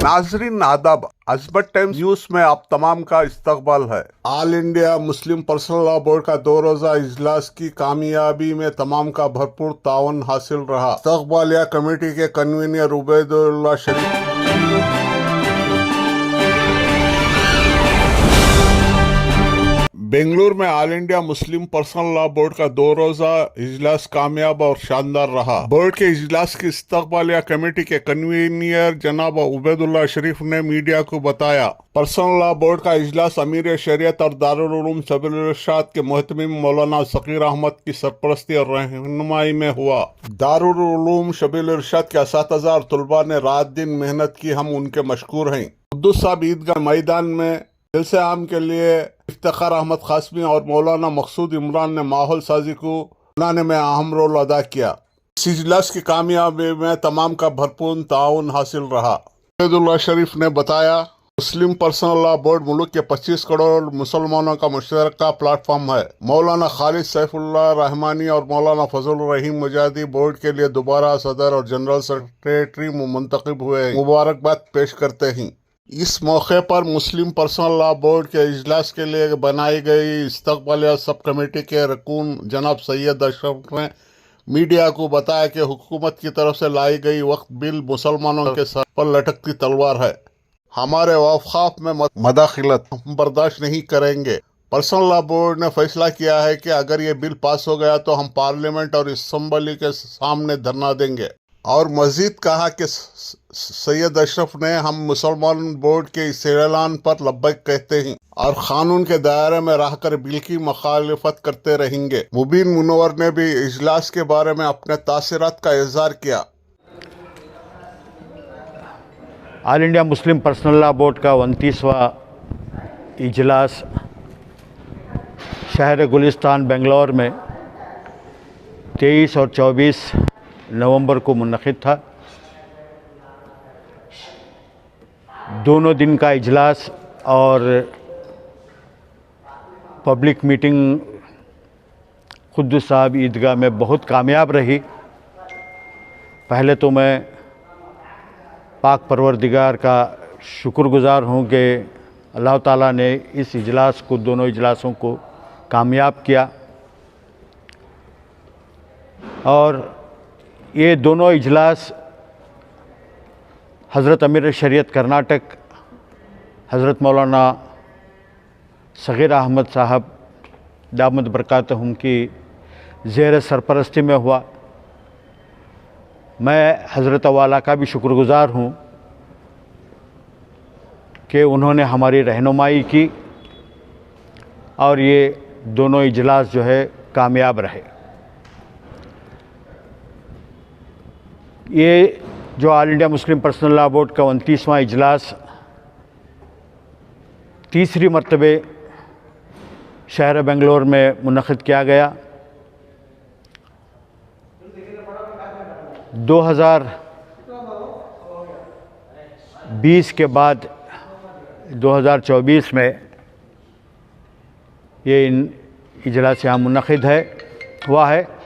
नाजरीन आदाब, अजमत times news में आप तमाम का इस्तकबाल है। All India Muslim personal law board का 2 रोजा इजलास की कामयाबी में तमाम का भरपूर ताउन हासिल रहा। इस्तकबालिया कमेटी के कन्वीनर उबैदुल्लाह शरीफ बेंगलुरु में all India Muslim personal law board का 2 रोजा इजलास कामयाब और शानदार रहा। बोर्ड के इजलास की इस्तकबालिया कमेटी के कन्वीनर जनाब उबैदुल्लाह शरीफ ने मीडिया को बताया, पर्सनल लॉ बोर्ड का इजलास अमीर शरीयत और दारुल उलूम सबील इरशाद के मुहतमिम मौलाना ज़कीर अहमद की सरपरस्ती और रहनुमाई में हुआ। दारुल उलूम सबील इरशाद के असातिज़ा और तलबा ने रात दिन मेहनत की, हम उनके मशकूर हैं। कुद्दुस साहब ईदगाह मैदान में जलसे आम के लिए इफ्तिखार अहमद कासमी और मौलाना मकसूद इमरान ने माहौल साजी को बनाने में अहम रोल अदा किया। इस इजलास की कामयाबी में तमाम का भरपूर ताउन हासिल रहा। उबैदुल्लाह शरीफ ने बताया, मुस्लिम पर्सनल लॉ बोर्ड मुल्क के 25 करोड़ मुसलमानों का मुश्तरका प्लेटफॉर्म है। मौलाना खालिद सैफुल्लाह रहमानी और मौलाना फजल रहीम मुजाहिदी बोर्ड के लिए दोबारा सदर और जनरल सेक्रेटरी मुंतखब हुए, मुबारकबाद पेश करते हैं। इस मौके पर मुस्लिम पर्सनल लॉ बोर्ड के इजलास के लिए बनाई गई इस्तकबालिया सब कमेटी के रकून जनाब सैयद अशरफ ने मीडिया को बताया कि हुकूमत की तरफ से लाई गई वक्त बिल मुसलमानों के सर पर लटकती तलवार है। हमारे औकाफ में मदाखिलत हम बर्दाश्त नहीं करेंगे। पर्सनल लॉ बोर्ड ने फैसला किया है कि अगर ये बिल पास हो गया तो हम पार्लियामेंट और असम्बली के सामने धरना देंगे। और मजीद कहा कि सैयद अशरफ ने हम मुसलमान बोर्ड के इस ऐलान पर लब्बैक कहते हैं और कानून के दायरे में रहकर बिल की मुखालिफत करते रहेंगे। मुबीन मुनव्वर ने भी इजलास के बारे में अपने तासीरात का इजहार किया। All India Muslim personal law board का 29वां इजलास शहर गुलिस्तान बेंगलोर में 23 और 24 नवंबर को मुनक़िद था। दोनों दिन का इजलास और पब्लिक मीटिंग कुद्दुस साहब ईदगाह में बहुत कामयाब रही। पहले तो मैं पाक परवरदिगार का शुक्रगुज़ार हूँ कि अल्लाह ताला ने इस इजलास को, दोनों इजलासों को कामयाब किया। और ये दोनों इजलास हज़रत अमीर शरीयत कर्नाटक हज़रत मौलाना ज़कीर अहमद साहब दामद बरकातहुम की ज़ेर सरपरस्ती में हुआ। मैं हज़रत वाला का भी शुक्रगुज़ार हूँ कि उन्होंने हमारी रहनुमाई की और ये दोनों इजलास जो है कामयाब रहे। ये जो all India Muslim personal law board का 29वां इजलास तीसरी मरतबे शहर बेंगलोर में मुनक़िद किया गया। 2020 के बाद 2024 में ये इजलास यहाँ मुनक़िद हुआ है।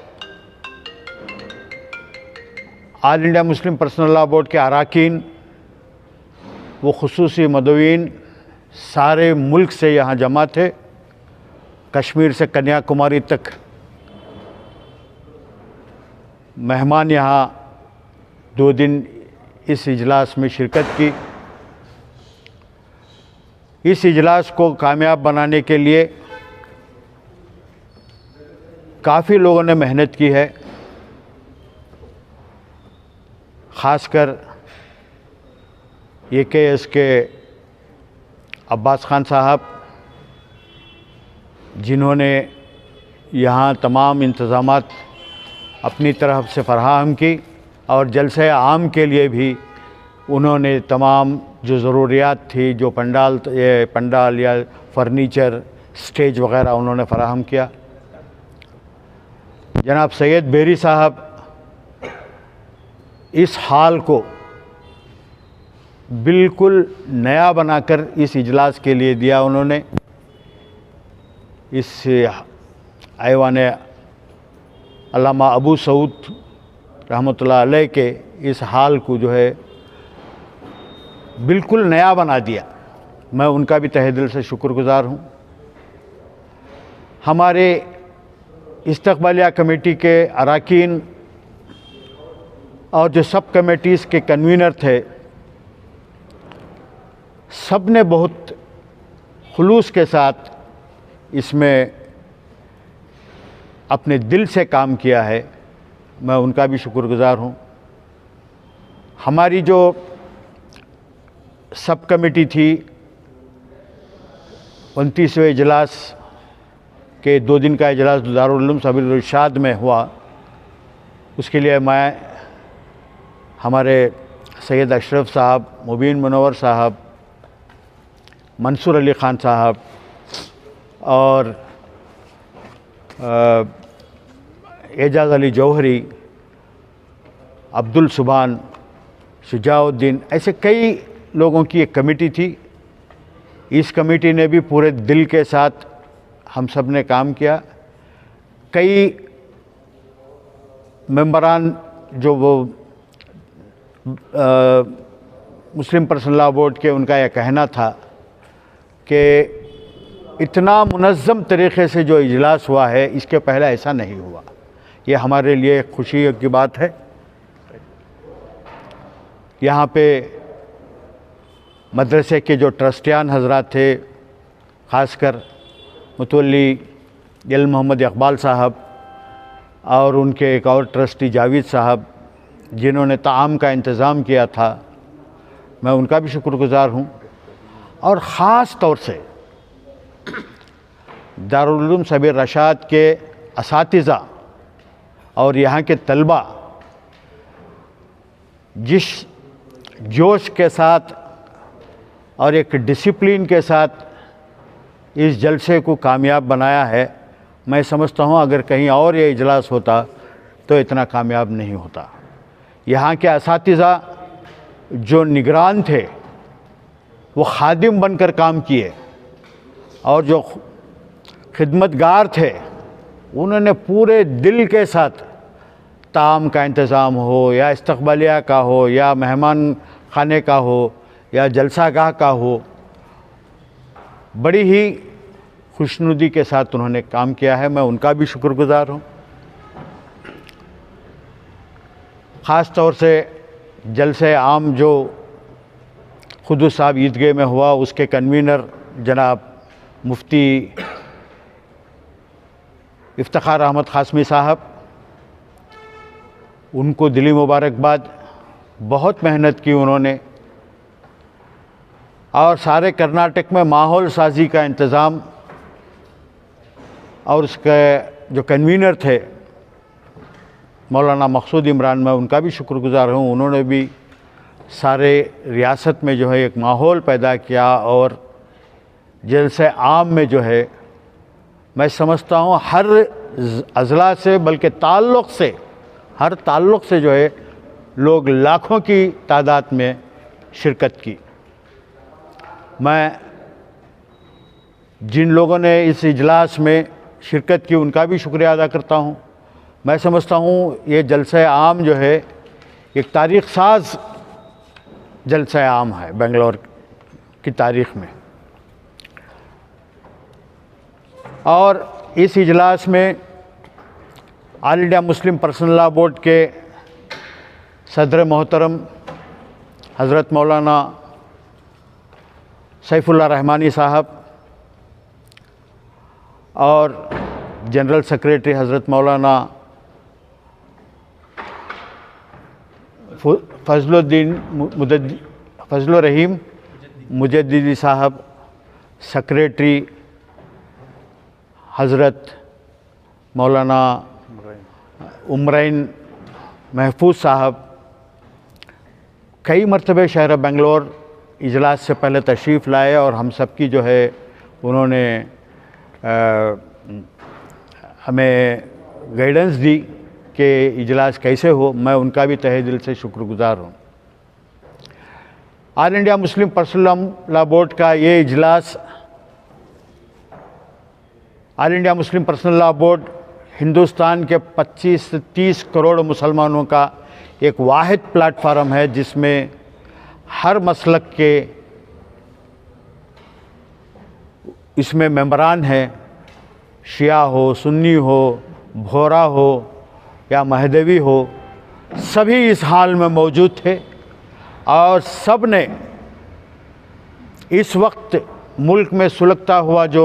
All India Muslim personal law board के अरकान वो खुसूसी मदवीन सारे मुल्क से यहाँ जमा थे। कश्मीर से कन्याकुमारी तक मेहमान यहाँ 2 दिन इस इजलास में शिरकत की। इस इजलास को कामयाब बनाने के लिए काफ़ी लोगों ने मेहनत की है। ख़ासकर AKS के अब्बास खान साहब, जिन्होंने यहाँ तमाम इंतज़ामात अपनी तरफ से फ़राहम की और जलसे आम के लिए भी उन्होंने तमाम जो ज़रूरियात थी, जो पंडाल या फर्नीचर, स्टेज वग़ैरह उन्होंने फ़राहम किया। जनाब सैयद बेरी साहब इस हाल को बिल्कुल नया बनाकर इस इजलास के लिए दिया। उन्होंने इस ऐवान अल्लामा अबू सऊद रहमतुल्लाह अलैह के इस हाल को जो है बिल्कुल नया बना दिया। मैं उनका भी तहे दिल से शुक्रगुजार हूँ। हमारे इस्तक़बालिया कमेटी के अरकान और जो सब कमेटीज़ के कन्वीनर थे, सब ने बहुत खुलूस के साथ इसमें अपने दिल से काम किया है। मैं उनका भी शुक्रगुजार हूँ। हमारी जो सब कमेटी थी, 29वें इजलास के 2 दिन का इजलास दारुल उलूम सबील इरशाद में हुआ, उसके लिए मैं हमारे सैयद अशरफ साहब, मुबीन मुनव्वर साहब, मंसूर अली ख़ान साहब और एजाज़ अली जौहरी, अब्दुल सुभान, शुजाउद्दीन, ऐसे कई लोगों की एक कमेटी थी। इस कमेटी ने भी पूरे दिल के साथ हम सब ने काम किया। कई मेंबरान जो वो मुस्लिम पर्सनल लॉ बोर्ड के, उनका यह कहना था कि इतना मुनज़्ज़म तरीक़े से जो इजलास हुआ है, इसके पहले ऐसा नहीं हुआ। ये हमारे लिए खुशी की बात है। यहाँ पे मदरसे के जो ट्रस्टियान हजरात थे, ख़ासकर मुतवल्ली इल्म मोहम्मद इकबाल साहब और उनके एक और ट्रस्टी जावेद साहब, जिन्होंने ताम का इंतज़ाम किया था, मैं उनका भी शुक्रगुजार हूँ। और ख़ास तौर से दारुल उलूम सबील इरशाद के असातिज़ा और यहाँ के तलबा जिस जोश के साथ और एक डिसिप्लिन के साथ इस जलसे को कामयाब बनाया है, मैं समझता हूँ अगर कहीं और ये इजलास होता तो इतना कामयाब नहीं होता। यहाँ के असातिज़ा जो निगरान थे, वो खादिम बनकर काम किए, और जो खिदमतगार थे, उन्होंने पूरे दिल के साथ ताम का इंतज़ाम हो या इस्तक़बालिया का हो या मेहमान खाने का हो या जलसागाह का हो, बड़ी ही खुशनुदी के साथ उन्होंने काम किया है। मैं उनका भी शुक्रगुजार हूँ। ख़ास तौर से जलसे आम जो खुदूस साहब ईदगाह में हुआ, उसके कन्वीनर जनाब मुफ्ती इफ्तिखार अहमद क़ासमी साहब, उनको दिली मुबारकबाद। बहुत मेहनत की उन्होंने, और सारे कर्नाटक में माहौल साजी का इंतज़ाम, और उसके जो कन्वीनर थे मौलाना मकसूद इमरान, मैं उनका भी शुक्रगुजार हूँ। उन्होंने भी सारे रियासत में जो है एक माहौल पैदा किया, और जलसे आम में जो है, मैं समझता हूँ हर अज़ला से, बल्कि हर ताल्लुक़ से जो है लोग लाखों की तादाद में शिरकत की। मैं जिन लोगों ने इस इजलास में शिरकत की, उनका भी शुक्रिया अदा करता हूँ। मैं समझता हूँ ये जलसा आम जो है एक तारीख़ साज जलसा आम है बेंगलोर की तारीख़ में। और इस इजलास में all India Muslim personal law board के सदर मोहतरम हज़रत मौलाना सैफुल्लाह रहमानी साहब और जनरल सेक्रेटरी हज़रत मौलाना फजल रहीम मुजद्दिदी साहब, सेक्रेटरी हज़रत मौलाना उमरैन महफूज साहब, कई मरतबे शहर बेंगलोर इजलास से पहले तशरीफ़ लाए और हम सब की जो है उन्होंने हमें गाइडेंस दी कि इजलास कैसे हो। मैं उनका भी तहे दिल से शुक्रगुजार हूँ। All India Muslim personal law board का ये इजलास, all India Muslim personal law board Hindustan के 25 से 30 करोड़ मुसलमानों का एक वाहिद प्लेटफार्म है, जिसमें हर मसलक के इसमें मेंबरान हैं, शिया हो, सुन्नी हो, भोरा हो या महदवी हो, सभी इस हाल में मौजूद थे और सब ने इस वक्त मुल्क में सुलगता हुआ जो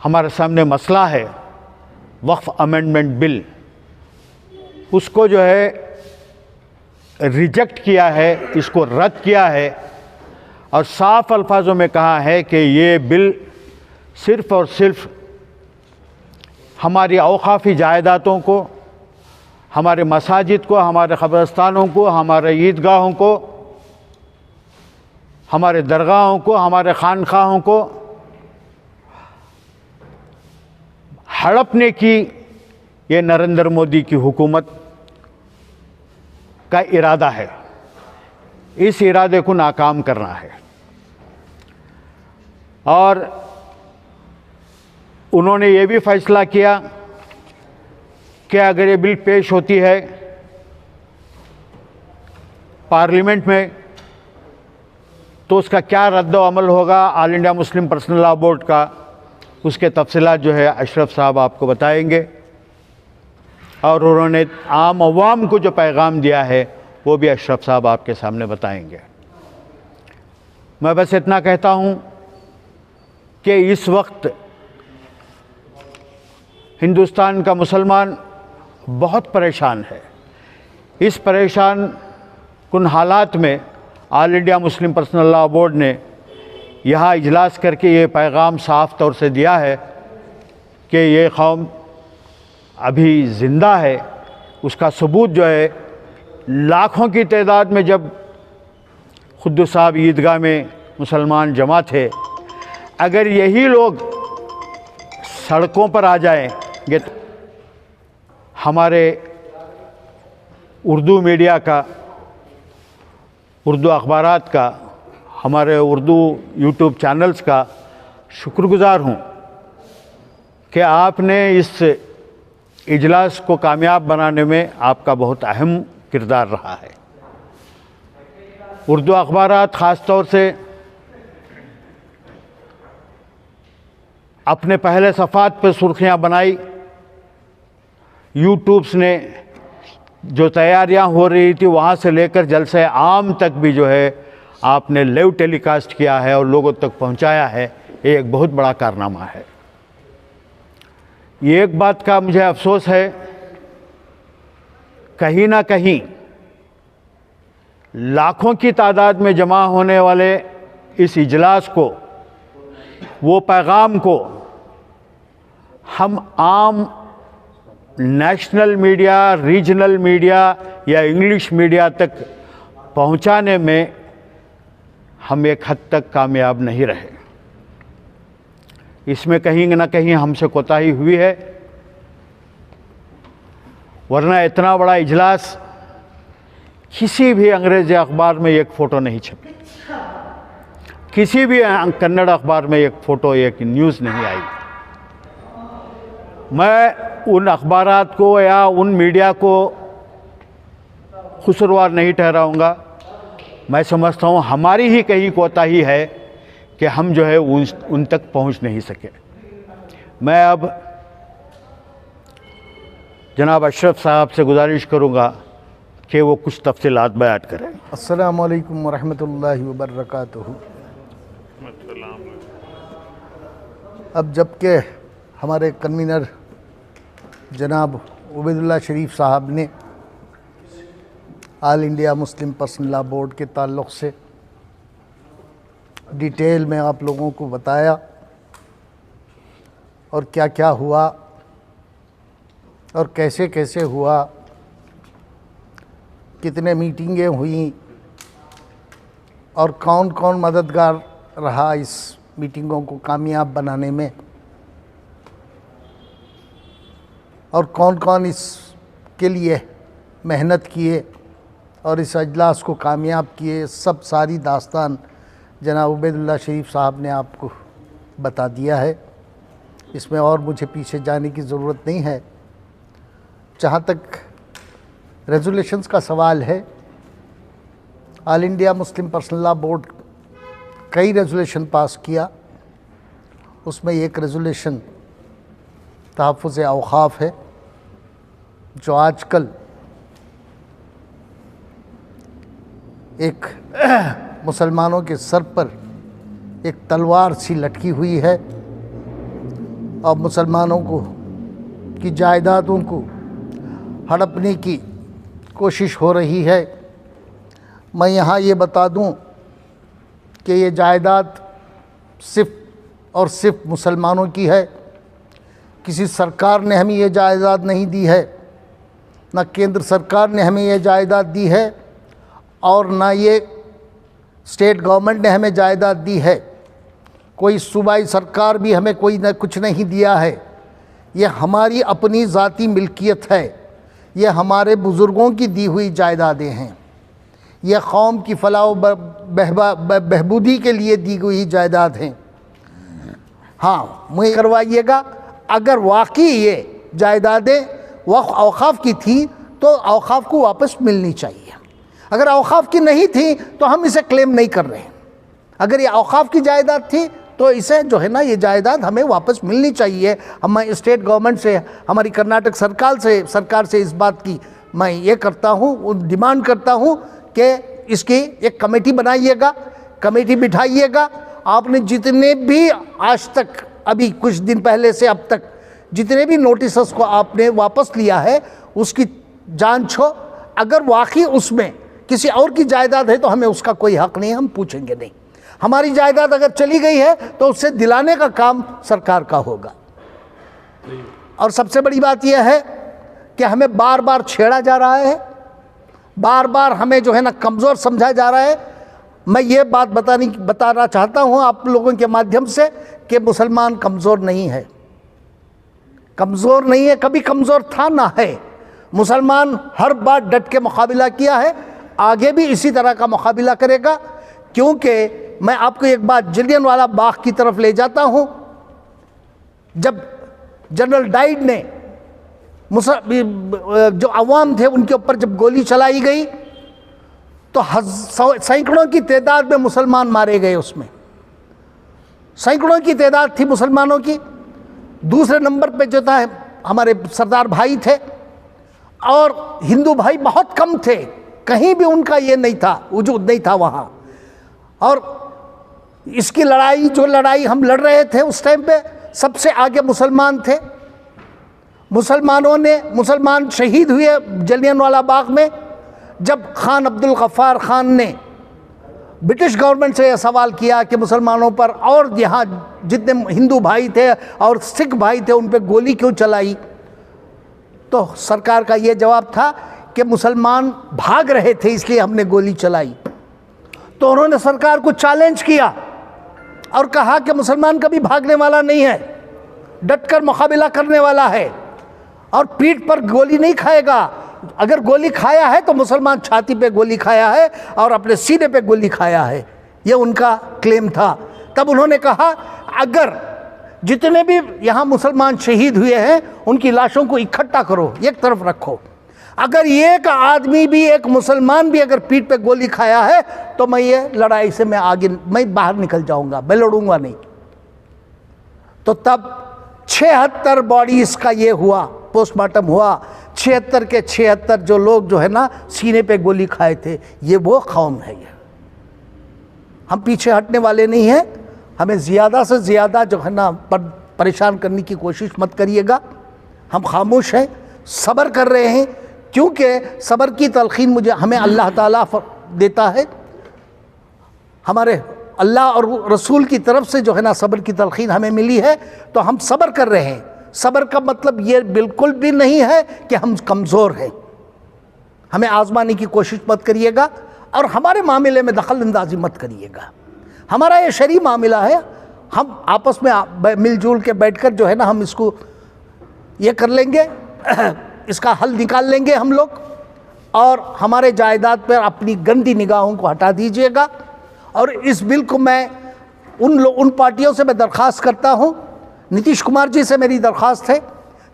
हमारे सामने मसला है वक्फ अमेंडमेंट बिल, उसको जो है रिजेक्ट किया है, इसको रद्द किया है और साफ अल्फाजों में कहा है कि ये बिल सिर्फ़ और सिर्फ हमारी औकाफ़ी जायदादों को, हमारे मसाजिद को, हमारे क़ब्रिस्तानों को, हमारे ईदगाहों को, हमारे दरगाहों को, हमारे खानखाहों को हड़पने की ये नरेंद्र मोदी की हुकूमत का इरादा है। इस इरादे को नाकाम करना है और उन्होंने ये भी फैसला किया कि अगर ये बिल पेश होती है पार्लियामेंट में तो उसका क्या रद्द अमल होगा all India Muslim personal law board का, उसके तफसीलात जो है अशरफ साहब आपको बताएंगे। और उन्होंने आम अवाम को जो पैगाम दिया है वो भी अशरफ साहब आपके सामने बताएंगे। मैं बस इतना कहता हूँ कि इस वक्त हिंदुस्तान का मुसलमान बहुत परेशान है। इस परेशान कुन हालात में all India Muslim personal law board ने यहाँ इजलास करके ये पैगाम साफ तौर से दिया है कि ये कौम अभी ज़िंदा है। उसका सबूत जो है लाखों की तादाद में जब खुद्दूस साहब ईदगाह में मुसलमान जमा थे, अगर यही लोग सड़कों पर आ जाएंगे तो हमारे उर्दू मीडिया का, उर्दू अखबारात का, हमारे उर्दू यूट्यूब चैनल्स का शुक्रगुज़ार हूँ कि आपने इस इजलास को कामयाब बनाने में आपका बहुत अहम किरदार रहा है। उर्दू अखबारात ख़ास तौर से अपने पहले सफ़ात पर सुर्खियाँ बनाई, यूट्यूब्स ने जो तैयारियां हो रही थी वहाँ से लेकर जलसे आम तक भी जो है आपने लाइव टेलीकास्ट किया है और लोगों तक पहुँचाया है। ये एक बहुत बड़ा कारनामा है। ये एक बात का मुझे अफसोस है, कहीं ना कहीं लाखों की तादाद में जमा होने वाले इस इजलास को, वो पैगाम को हम आम नेशनल मीडिया, रीजनल मीडिया या इंग्लिश मीडिया तक पहुंचाने में हम एक हद तक कामयाब नहीं रहे। इसमें कहीं ना कहीं हमसे कोताही हुई है, वरना इतना बड़ा इजलास किसी भी अंग्रेज़ी अखबार में एक फ़ोटो नहीं छपी, किसी भी कन्नड़ अखबार में एक फ़ोटो, एक न्यूज़ नहीं आई। मैं उन अखबारात को या उन मीडिया को कसूरवार नहीं ठहराऊँगा। मैं समझता हूँ हमारी ही कहीं कोताही है कि हम जो है उन तक पहुँच नहीं सके। मैं अब जनाब अशरफ साहब से गुजारिश करूँगा कि वो कुछ तफसीलात बयान करें। अस्सलामु अलैकुम वरहमतुल्लाहि वबरकातुहू। अब जबकि हमारे कन्वीनर जनाब उबैदुल्लाह शरीफ साहब ने all India Muslim personal law board के ताल्लुक़ से डिटेल में आप लोगों को बताया और क्या क्या हुआ और कैसे कैसे हुआ, कितने मीटिंगें हुई और कौन कौन मददगार रहा इस मीटिंगों को कामयाब बनाने में, और कौन कौन इसके लिए मेहनत किए और इस अजलास को कामयाब किए, सब सारी दास्तान जनाब उबैदुल्लाह शरीफ साहब ने आपको बता दिया है। इसमें और मुझे पीछे जाने की ज़रूरत नहीं है। जहाँ तक रेजोल्यूशंस का सवाल है, all India Muslim personal law board कई रेजोल्यूशन पास किया, उसमें एक रेजोल्यूशन तहफ़्फ़ुज़ औक़ाफ़ है जो आजकल एक मुसलमानों के सर पर एक तलवार सी लटकी हुई है और मुसलमानों को की जायदादों को हड़पने की कोशिश हो रही है। मैं यहाँ ये बता दूँ कि ये जायदाद सिर्फ़ और सिर्फ मुसलमानों की है। किसी सरकार ने हमें ये जायदाद नहीं दी है, ना केंद्र सरकार ने हमें ये जायदाद दी है और ना ये स्टेट गवर्नमेंट ने हमें जायदाद दी है। कोई सूबाई सरकार भी हमें कोई न कुछ नहीं दिया है। ये हमारी अपनी ज़ाती मिल्कियत है। ये हमारे बुज़ुर्गों की दी हुई जायदादें हैं। ये कौम की फलाह बहबूदी के लिए दी हुई जायदाद हैं। हाँ, मुझे करवाइएगा, अगर वाकई ये जायदादें वक्फ़ औक़ाफ़ की थी तो औक़ाफ़ को वापस मिलनी चाहिए। अगर औक़ाफ़ की नहीं थी तो हम इसे क्लेम नहीं कर रहे हैं। अगर ये औक़ाफ़ की जायदाद थी तो इसे जो है ना, ये जायदाद हमें वापस मिलनी चाहिए। हम स्टेट गवर्नमेंट से, हमारी कर्नाटक सरकार से इस बात की मैं ये करता हूँ, डिमांड करता हूँ कि इसकी एक कमेटी बनाइएगा, कमेटी बिठाइएगा। आपने जितने भी आज तक, अभी कुछ दिन पहले से अब तक जितने भी नोटिस को आपने वापस लिया है उसकी जांच हो। अगर वाकई उसमें किसी और की जायदाद है तो हमें उसका कोई हक़ नहीं, हम पूछेंगे नहीं। हमारी जायदाद अगर चली गई है तो उससे दिलाने का काम सरकार का होगा। और सबसे बड़ी बात यह है कि हमें बार बार छेड़ा जा रहा है, बार बार हमें जो है ना कमज़ोर समझा जा रहा है। मैं ये बात बताना चाहता हूँ आप लोगों के माध्यम से कि मुसलमान कमज़ोर नहीं है, कमज़ोर नहीं है, कभी कमज़ोर था ना है। मुसलमान हर बार डट के मुकाबला किया है, आगे भी इसी तरह का मुकाबला करेगा। क्योंकि मैं आपको एक बात जलियांवाला बाग की तरफ ले जाता हूँ। जब जनरल डाइड ने जो अवाम थे उनके ऊपर जब गोली चलाई गई तो सैकड़ों की तादाद में मुसलमान मारे गए, उसमें सैकड़ों की तादाद थी मुसलमानों की। दूसरे नंबर पे जो था हमारे सरदार भाई थे और हिंदू भाई बहुत कम थे, कहीं भी उनका ये नहीं था, वजूद नहीं था वहाँ। और इसकी लड़ाई, जो लड़ाई हम लड़ रहे थे उस टाइम पे, सबसे आगे मुसलमान थे। मुसलमान शहीद हुए जलियांवाला बाग में। जब खान अब्दुल गफ्फार खान ने ब्रिटिश गवर्नमेंट से यह सवाल किया कि मुसलमानों पर और यहाँ जितने हिंदू भाई थे और सिख भाई थे उन पर गोली क्यों चलाई, तो सरकार का ये जवाब था कि मुसलमान भाग रहे थे इसलिए हमने गोली चलाई। तो उन्होंने सरकार को चैलेंज किया और कहा कि मुसलमान कभी भागने वाला नहीं है, डटकर मुकाबला करने वाला है और पीठ पर गोली नहीं खाएगा। अगर गोली खाया है तो मुसलमान छाती पे गोली खाया है और अपने सीने पे गोली खाया है, ये उनका क्लेम था। तब उन्होंने कहा अगर जितने भी यहाँ मुसलमान शहीद हुए हैं उनकी लाशों को इकट्ठा करो, एक तरफ रखो। अगर एक आदमी भी, एक मुसलमान भी अगर पीठ पे गोली खाया है तो मैं ये लड़ाई से मैं बाहर निकल जाऊंगा, मैं लड़ूंगा नहीं। तो तब 76 बॉडीज का ये हुआ, पोस्टमार्टम हुआ। 76 के 76 जो लोग जो है ना सीने पे गोली खाए थे, ये वो कौम है। ये हम पीछे हटने वाले नहीं हैं। हमें ज़्यादा से ज़्यादा जो है ना परेशान करने की कोशिश मत करिएगा। हम खामोश हैं, सब्र कर रहे हैं, क्योंकि सब्र की तलखीन हमें अल्लाह ताला देता है। हमारे अल्लाह और रसूल की तरफ से जो है ना सब्र की तलखीन हमें मिली है, तो हम सब्र कर रहे हैं। सब्र का मतलब ये बिल्कुल भी नहीं है कि हम कमज़ोर हैं। हमें आजमाने की कोशिश मत करिएगा और हमारे मामले में दखल अंदाजी मत करिएगा। हमारा ये शरई मामला है, हम आपस में मिलजुल के बैठकर जो है ना हम इसको ये कर लेंगे, इसका हल निकाल लेंगे हम लोग। और हमारे जायदाद पर अपनी गंदी निगाहों को हटा दीजिएगा। और इस बिल को मैं उन पार्टियों से मैं दरख्वास्त करता हूँ, नीतीश कुमार जी से मेरी दरख्वास्त है,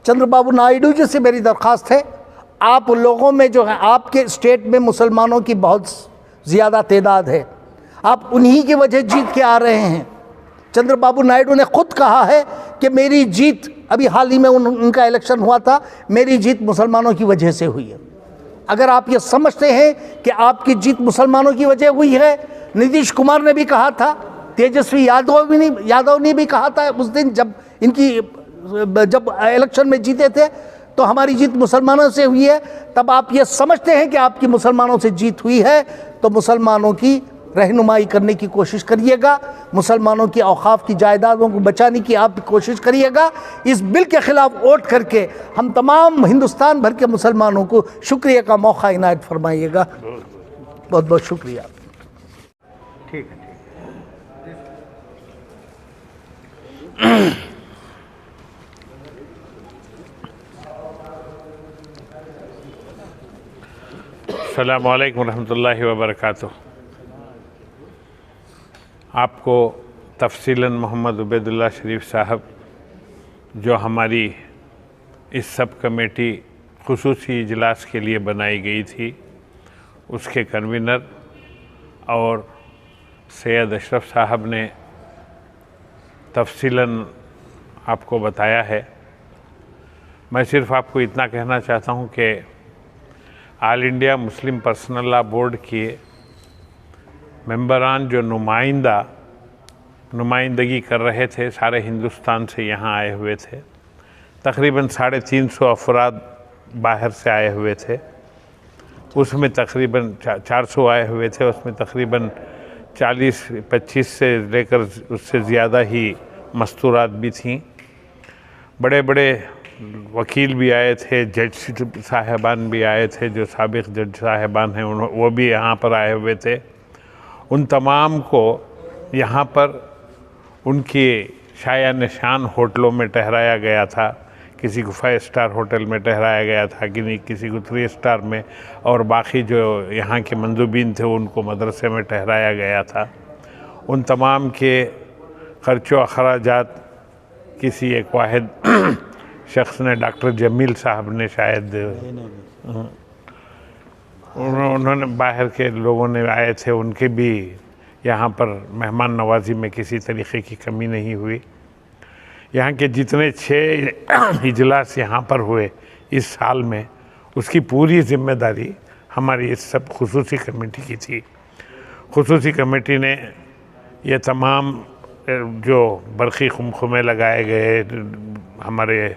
चंद्रबाबू नायडू जी से मेरी दरख्वास्त है, आप लोगों में जो है आपके स्टेट में मुसलमानों की बहुत ज़्यादा तादाद है। आप उन्हीं की वजह जीत के आ रहे हैं। चंद्रबाबू नायडू ने खुद कहा है कि मेरी जीत, अभी हाल ही में उनका इलेक्शन हुआ था, मेरी जीत मुसलमानों की वजह से हुई है। अगर आप ये समझते हैं कि आपकी जीत मुसलमानों की वजह हुई है, नीतीश कुमार ने भी कहा था, तेजस्वी यादव ने भी कहा था उस दिन जब इलेक्शन में जीते थे, तो हमारी जीत मुसलमानों से हुई है। तब आप ये समझते हैं कि आपकी मुसलमानों से जीत हुई है, तो मुसलमानों की रहनुमाई करने की कोशिश करिएगा, मुसलमानों की औकाफ की जायदादों को बचाने की आप कोशिश करिएगा। इस बिल के खिलाफ वोट करके हम तमाम हिंदुस्तान भर के मुसलमानों को शुक्रिया का मौका इनायत फरमाइएगा। बहुत बहुत शुक्रिया। ठीक है। अस्सलामु अलैकुम रहमतुल्लाहि व बरकातुहू। आपको तफसीलन मोहम्मद उबैदुल्ला शरीफ साहब, जो हमारी इस सब कमेटी खुसूसी इजलास के लिए बनाई गई थी, उसके कन्वीनर और सैयद अशरफ साहब ने तफसीलन आपको बताया है। मैं सिर्फ़ आपको इतना कहना चाहता हूँ कि all India Muslim personal law board के मेंबरान जो नुमाइंदगी कर रहे थे, सारे हिंदुस्तान से यहाँ आए हुए थे। तकरीबन 350 अफराद बाहर से आए हुए थे। उसमें तकरीबन 400 आए हुए थे। उसमें तकरीबन 40-25 से लेकर उससे ज़्यादा ही मस्तूरात भी थीं। बड़े बड़े वकील भी आए थे, जज साहिबान भी आए थे, जो साबिक जज साहिबान हैं वो भी यहाँ पर आए हुए थे। उन तमाम को यहाँ पर उनके शाया निशान होटलों में ठहराया गया था। किसी को 5 स्टार होटल में ठहराया गया था, किसी को 3 स्टार में, और बाकी जो यहाँ के मंदूबीन थे उनको मदरसे में ठहराया गया था। उन तमाम के ख़र्च व अखराजात किसी एक वाहिद शख्स ने, डॉक्टर जमील साहब ने शायद, उन्होंने बाहर के लोगों ने आए थे, उनके भी यहाँ पर मेहमान नवाजी में किसी तरीक़े की कमी नहीं हुई। यहाँ के जितने 6 इजलास यहाँ पर हुए इस साल में, उसकी पूरी ज़िम्मेदारी हमारी इस सब खुसूसी कमेटी की थी। खुसूसी कमेटी ने ये तमाम जो बरक़ी खुमखुमे लगाए गए, हमारे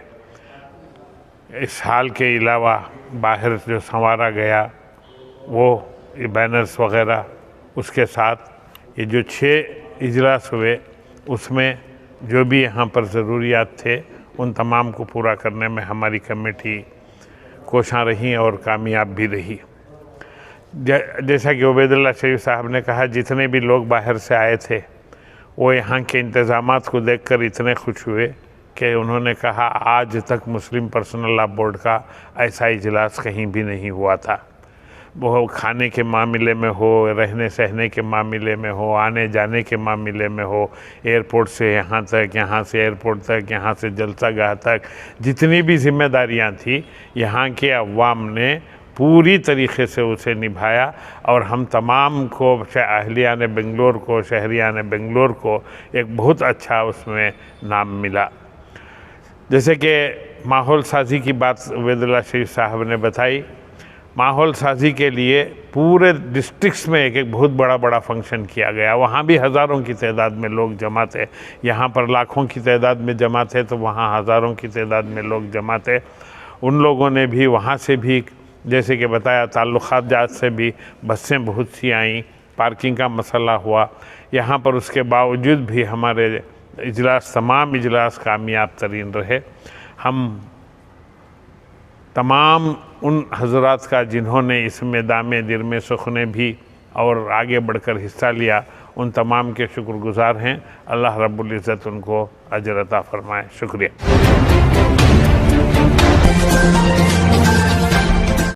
इस हाल के अलावा बाहर जो संवारा गया, वो ये बैनर्स वग़ैरह, उसके साथ ये जो 6 इजलास हुए, उसमें जो भी यहाँ पर ज़रूरियात थे उन तमाम को पूरा करने में हमारी कमेटी कोशां रही और कामयाब भी रही। जैसा कि उबैदुल्ला शरीफ साहब ने कहा, जितने भी लोग बाहर से आए थे वो यहाँ के इंतज़ामात को देखकर इतने खुश हुए कि उन्होंने कहा आज तक मुस्लिम पर्सनल लॉ बोर्ड का ऐसा इजलास कहीं भी नहीं हुआ था। वो खाने के मामले में हो, रहने सहने के मामले में हो, आने जाने के मामले में हो, एयरपोर्ट से यहाँ तक, यहाँ से एयरपोर्ट तक, यहाँ से जलसागाह तक, जितनी भी जिम्मेदारियाँ थी यहाँ के अवाम ने पूरी तरीक़े से उसे निभाया। और हम तमाम को, अहलियान बेंगलोर को, शहरियान बेंगलोर को एक बहुत अच्छा उसमें नाम मिला। जैसे कि माहौल साजी की बात उबैदुल्ला शरीफ साहब ने बताई, माहौल साजी के लिए पूरे डिस्ट्रिक्ट्स में एक बहुत बड़ा फंक्शन किया गया। वहाँ भी हज़ारों की तादाद में लोग जमा थे। यहाँ पर लाखों की तादाद में जमा थे, तो वहाँ हज़ारों की तादाद में लोग जमा थे। उन लोगों ने भी वहाँ से भी, जैसे कि बताया, ताल्लुक़ात जात से भी बसें बहुत सी आईं, पार्किंग का मसला हुआ यहाँ पर। उसके बावजूद भी हमारे इजलास, तमाम इजलास कामयाब तरीन रहे। हम तमाम उन हज़रात का जिन्होंने इसमें दामे दिरमे सुखने भी और आगे बढ़कर हिस्सा लिया, उन तमाम के शुक्रगुज़ार हैं। अल्लाह रब्बुल इज़्ज़त उनको अजर अता फ़रमाए। शुक्रिया।